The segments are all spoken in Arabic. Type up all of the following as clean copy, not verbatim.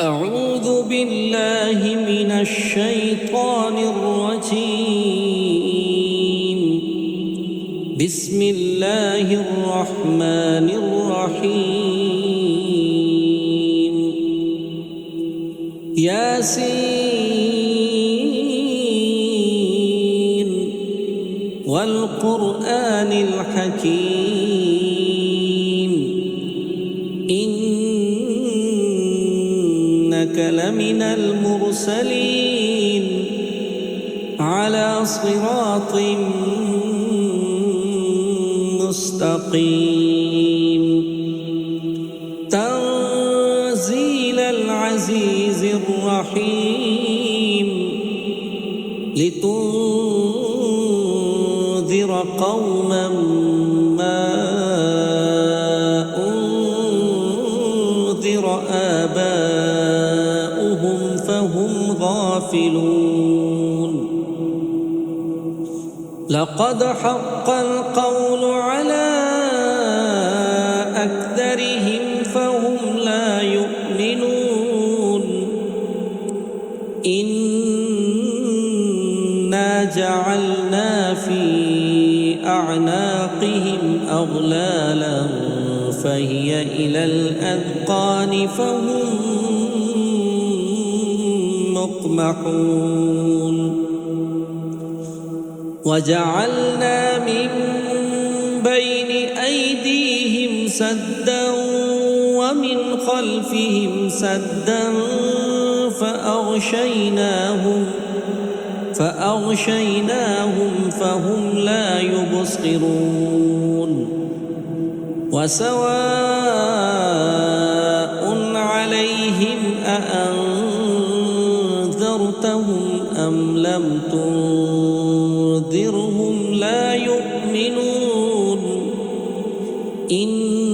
أعوذ بالله من الشيطان الرجيم. بسم الله الرحمن الرحيم. ياسين والقرآن الحكيم إنك لمن المرسلين على صراط مستقيم تنزيل العزيز الرحيم لتنذر قوما ما أنذر آباؤهم فهم غافلون. لقد حق القول على أكثرهم فهم لا يؤمنون. إنا جعلنا في أعناقهم أغلالا فهي إلى الأذقان فهم مقمحون. وجعلنا من بين أيديهم سدا ومن خلفهم سدا فأغشيناهم فهم لا يبصرون. وسواء عليهم أأنذرتهم أم لم تنذرهم لا يؤمنون. إنما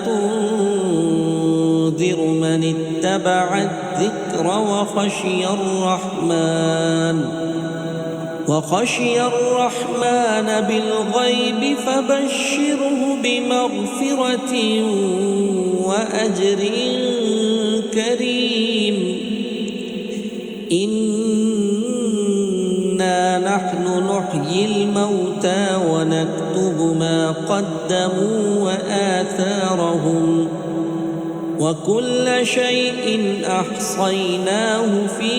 تنذر من اتبع الذكر وخشي الرحمن بالغيب فبشره بمغفرة وأجر كريم. إنا نحن نحيي الموتى ونكتب ما قدموا وآثارهم وكل شيء أحصيناه في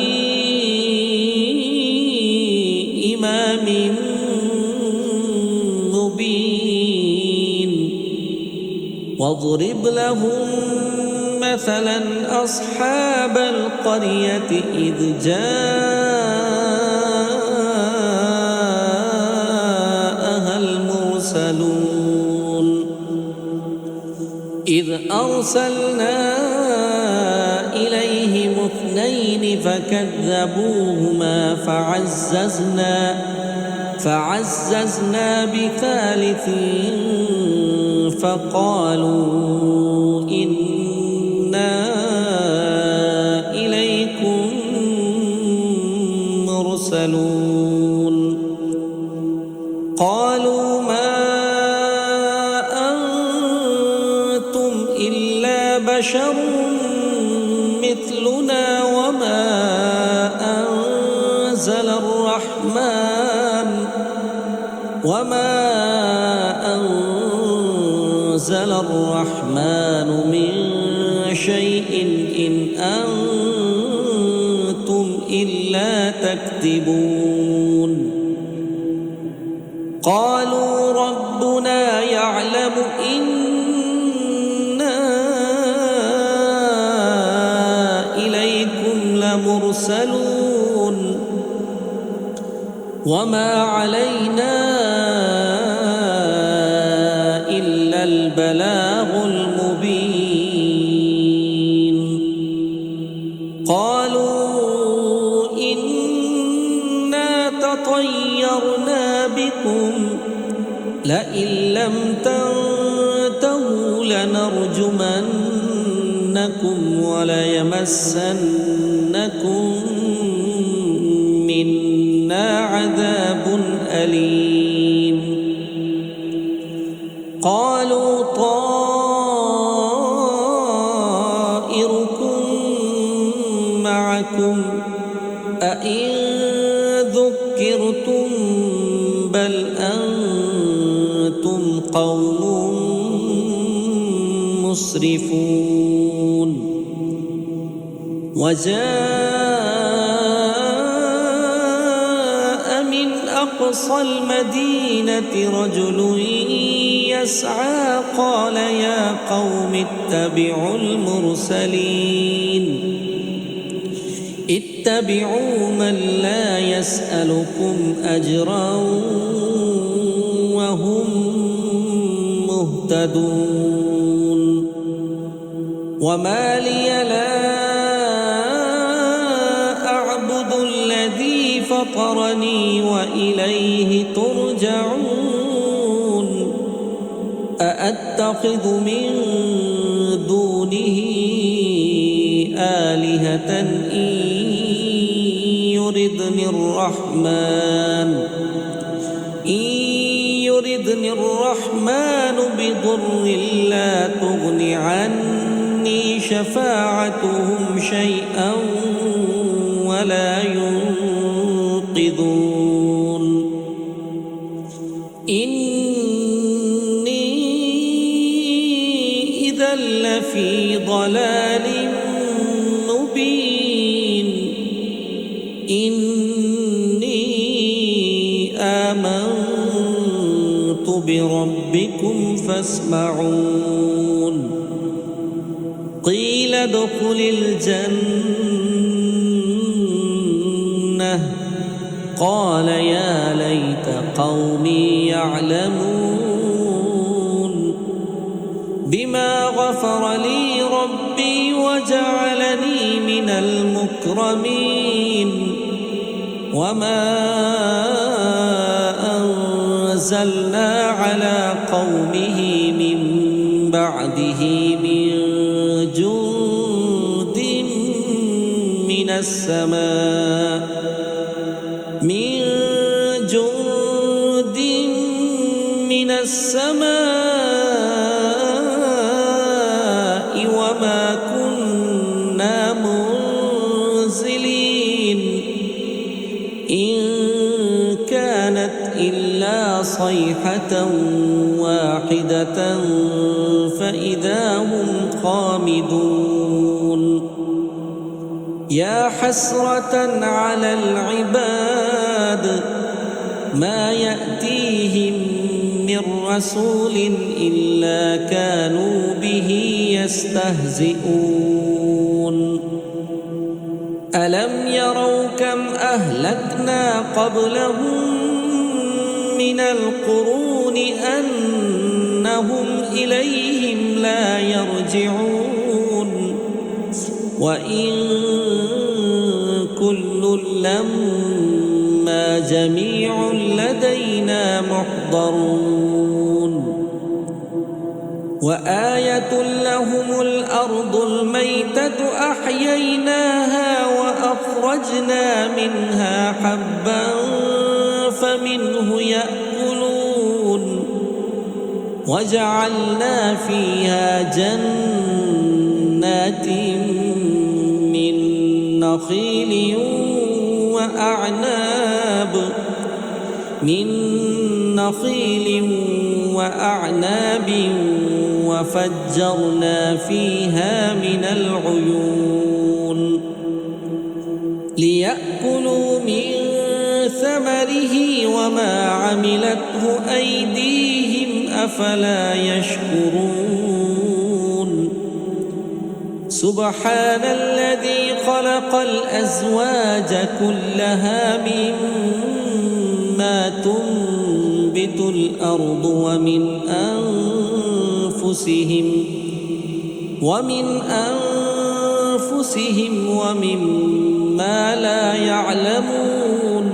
إمام مبين. واضرب لهم مثلا أصحاب القرية إذ جاءها المرسلون إذ أرسلنا إليهم اثنين فكذبوهما فعززنا بثالث فقالوا إنا إليكم مرسلون. قالوا ما أنتم إلا بشر مثلنا وما أنزل الرحمن من شيء إن أنتم إلا تكذبون. قالوا ربنا يعلم إنا إليكم لمرسلون وما علينا إلا البلاغ المبين. قالوا إنا تطيرنا بكم لئن لم تنتهوا لنرجمنكم وليمسنكم منا عذاب أليم. قالوا معكم أئن ذكرتم بل أنتم قوم مسرفون وجاء من أقصى المدينة رجل يسعى قال يا قوم اتبعوا المرسلين اتبعوا من لا يسألكم أجرا وهم مهتدون وما لي لا أعبد الذي فطرني وإليه ترجعون أأتخذ من دونه آلهة إن يردني الرحمن بضر لا تغن عني شفاعتهم شيئا ولا ينقذون إني إذا لفي ضلال مبين إني آمنت بربكم فاسمعون قيل ادخل الجنة قال يا ليت قومي يعلمون بما غفر لي ربي وجعلني من المكرمين وما أنزلنا على قومه من بعده من جند من السماء وما كنا منزلين إن كانت إلا صيحة واحدة فإذا هم خامدون يا حسرة على العباد ما يأتيهم من رسول إلا كانوا به يستهزئون ألم يروا كم أهلكنا قبلهم من القرون أنهم إليهم لا يرجعون وإن كل لما جميع لدينا محضرون وآية لهم الأرض الميتة أحييناها وأخرجنا منها حبا فمنه يأكلون وجعلنا فيها جنات من نخيل وأعناب وفجرنا فيها من العيون ليأكلوا من ثمره وما عملته أيديهم أفلا يشكرون سبحان الذي خلق الأزواج كلها مما تنبت الأرض ومن أنفسهم ومما لا يعلمون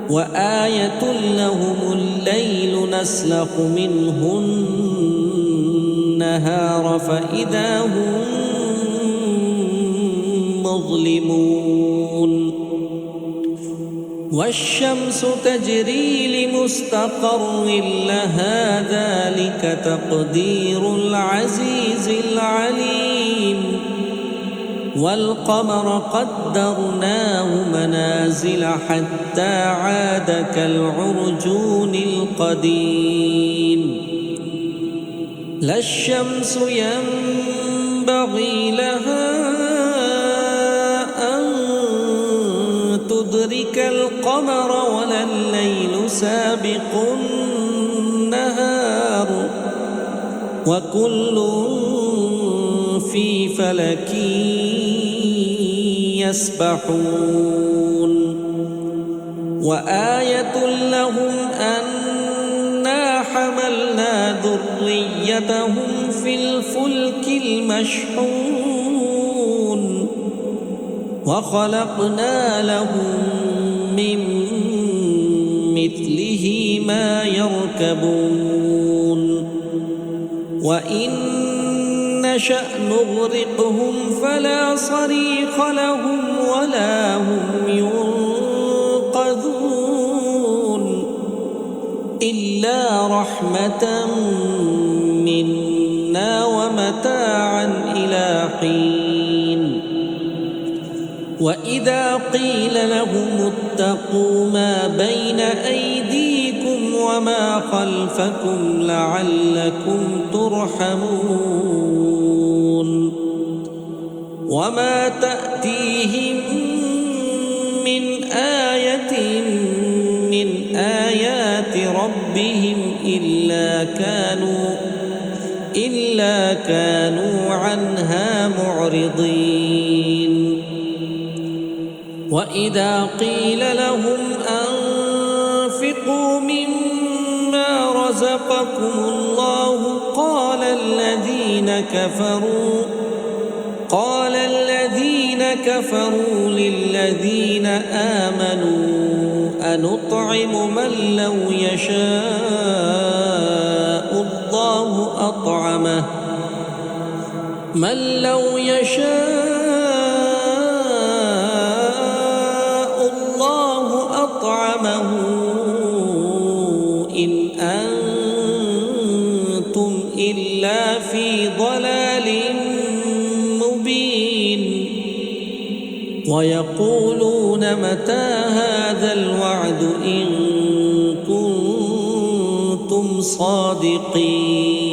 وآية لهم الليل نسلخ منه النهار فإذا هم مظلمون والشمس تجري لمستقر لها ذلك تقدير العزيز العليم والقمر قدرناه منازل حتى عاد كالعرجون القديم لا الشمس ينبغي لها أن تدرك القمر ولا الليل سابق النهار وكل في فلك يسبحون وآية لهم أنا حملنا ذريتهم في الفلك المشحون وخلقنا لهم من مثله ما يركبون وإن نشأ نغرقهم فلا صريخ لهم ولا هم ينقذون إلا رحمة منا ومتاعا إلى حين وإذا قيل لهم اتقوا ما بين أيديكم وما خلفكم لعلكم ترحمون وما تأتيهم من آية من آيات ربهم إلا كانوا عنها معرضين وإذا قيل لهم أنفقوا مما رزقكم الله قال الذين كفروا للذين آمنوا أنطعم من لو يشاء الله أطعمه إن أنتم إلا في ضلال مبين ويقولون متى هذا الوعد إن كنتم صادقين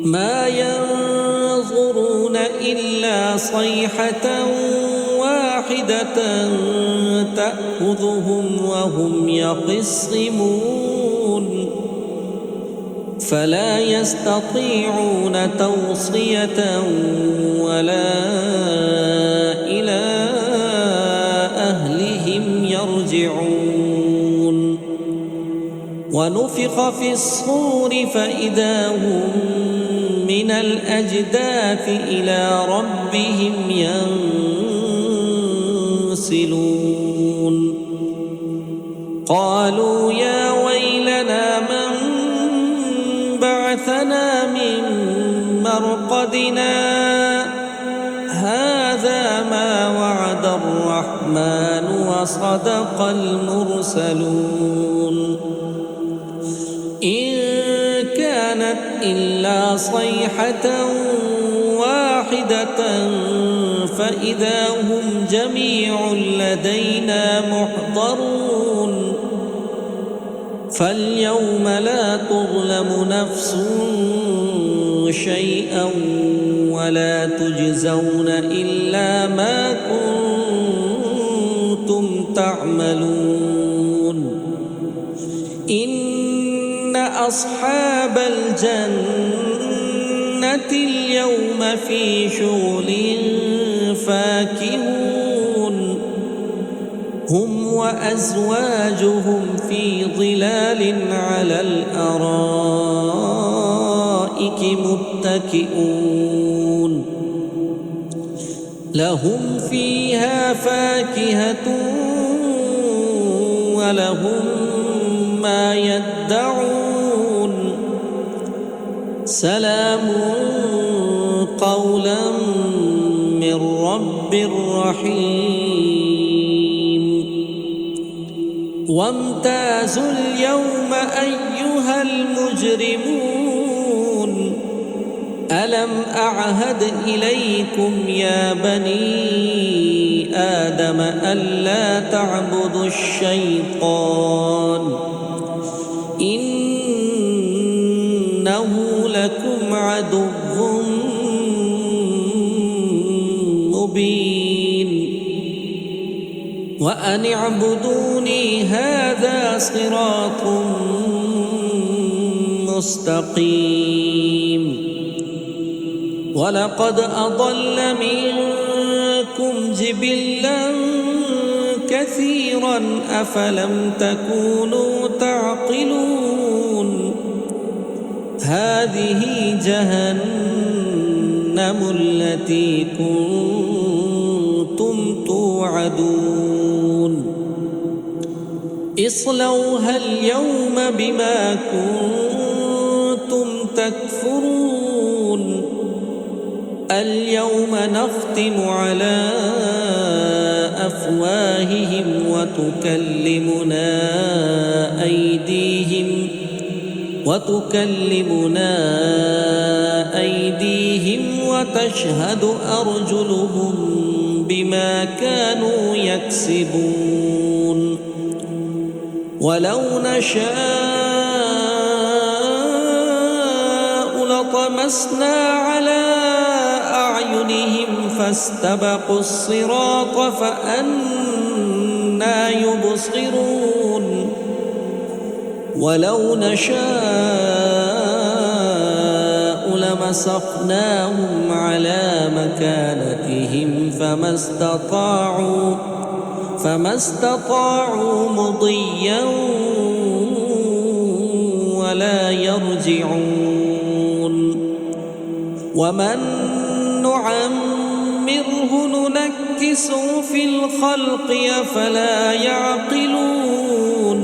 ما ينظرون إلا صيحة واحدة تأخذهم وهم يخصمون فلا يستطيعون توصية ولا إلى أهلهم يرجعون ونفخ في الصور فإذا هم من الأجداث إلى ربهم ينسلون قالوا يا ويلنا من بعثنا من مرقدنا هذا ما وعد الرحمن وصدق المرسلون إن كانت إلا صيحة واحدة فإذا هم جميع لدينا محضرون فاليوم لا تظلم نفس شيئا ولا تجزون إلا ما كنتم تعملون إن أصحاب الجنة اليوم في شغل فاكهون هم وأزواجهم في ظلال على الأرائك متكئون لهم فيها فاكهة ولهم ما يدعون سلام قولا من رب رحيم وامتازوا اليوم أيها المجرمون ألم أعهد إليكم يا بني آدم ألا تعبدوا الشيطان إنه لكم عدو مبين وأن اعبدوني هذا صراط مستقيم ولقد أضل منكم جبلا كثيرا أفلم تكونوا تعقلون هذه جهنم التي كنتم توعدون اصلوها اليوم بما كنتم تكفرون اليوم نختم على أفواههم وتكلمنا أيديهم وتشهد أرجلهم بما كانوا يكسبون ولو نشاء لطمسنا على أعينهم فاستبقوا الصراط فأنى يبصرون ولو نشاء لمسخناهم على مكانتهم فما استطاعوا مضيا ولا يرجعون ومن نعمره ننكسه في الخلق أفلا يعقلون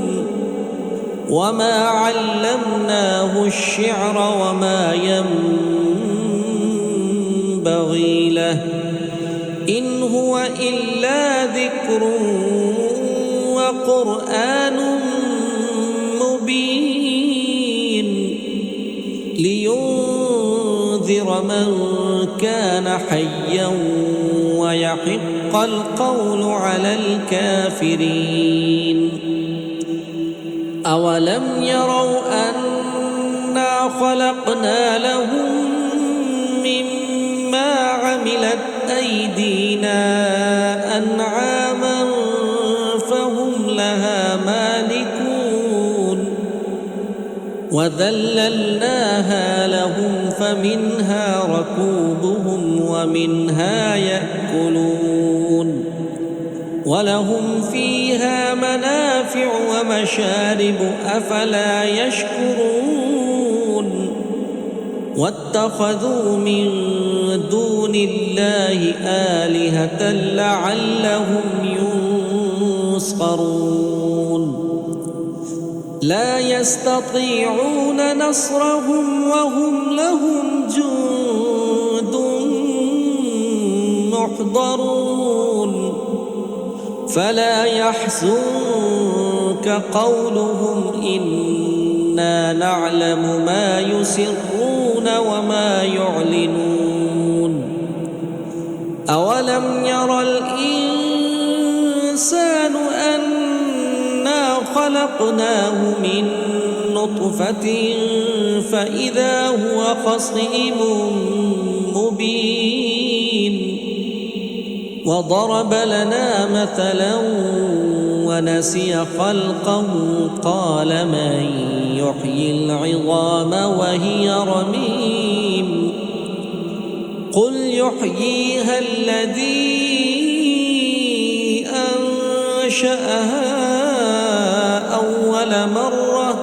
وما علمناه الشعر وما ينبغي له إن هو إلا ذكر وقرآن مبين لينذر من كان حيا ويحق القول على الكافرين أولم يروا أنا خلقنا لهم مما عملت أيدينا أنعاما فهم لها مالكون وذللناها لهم فمنها ركوبهم ومنها يأكلون ولهم فيها منافع ومشارب أفلا يشكرون واتخذوا من دون الله آلهة لعلهم ينصرون لا يستطيعون نصرهم وهم لهم جند محضرون فلا يحزنك قولهم إنا نعلم ما يسرون وما يعلنون أولم ير الإنسان أنا خلقناه من نطفة فإذا هو خصيم مبين وضرب لنا مثلا ونسي خلقه قال من يحيي العظام وهي رميم قل يحييها الذي أنشأها أول مرة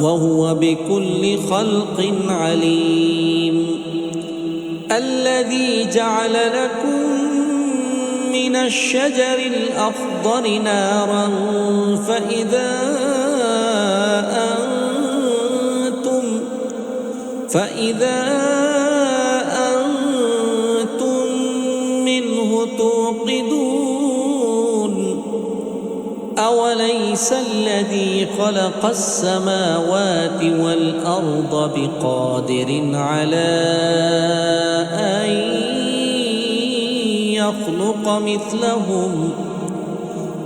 وهو بكل خلق عليم الذي جعل لكم من الشجر الأخضر نارا فإذا أنتم منه توقدون أوليس الذي خلق السماوات والأرض بقادر على أن يخلق مثلهم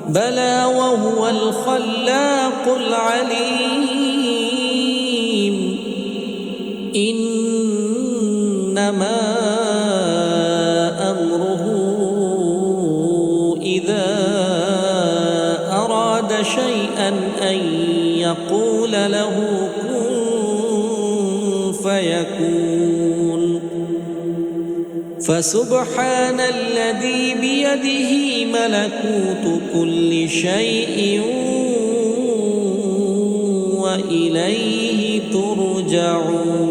بلى وهو الخلاق العليم إنما أمره إذا أراد شيئا أن يقول له كن فيكون فسبحان الذي بيده ملكوت كل شيء وإليه ترجعون.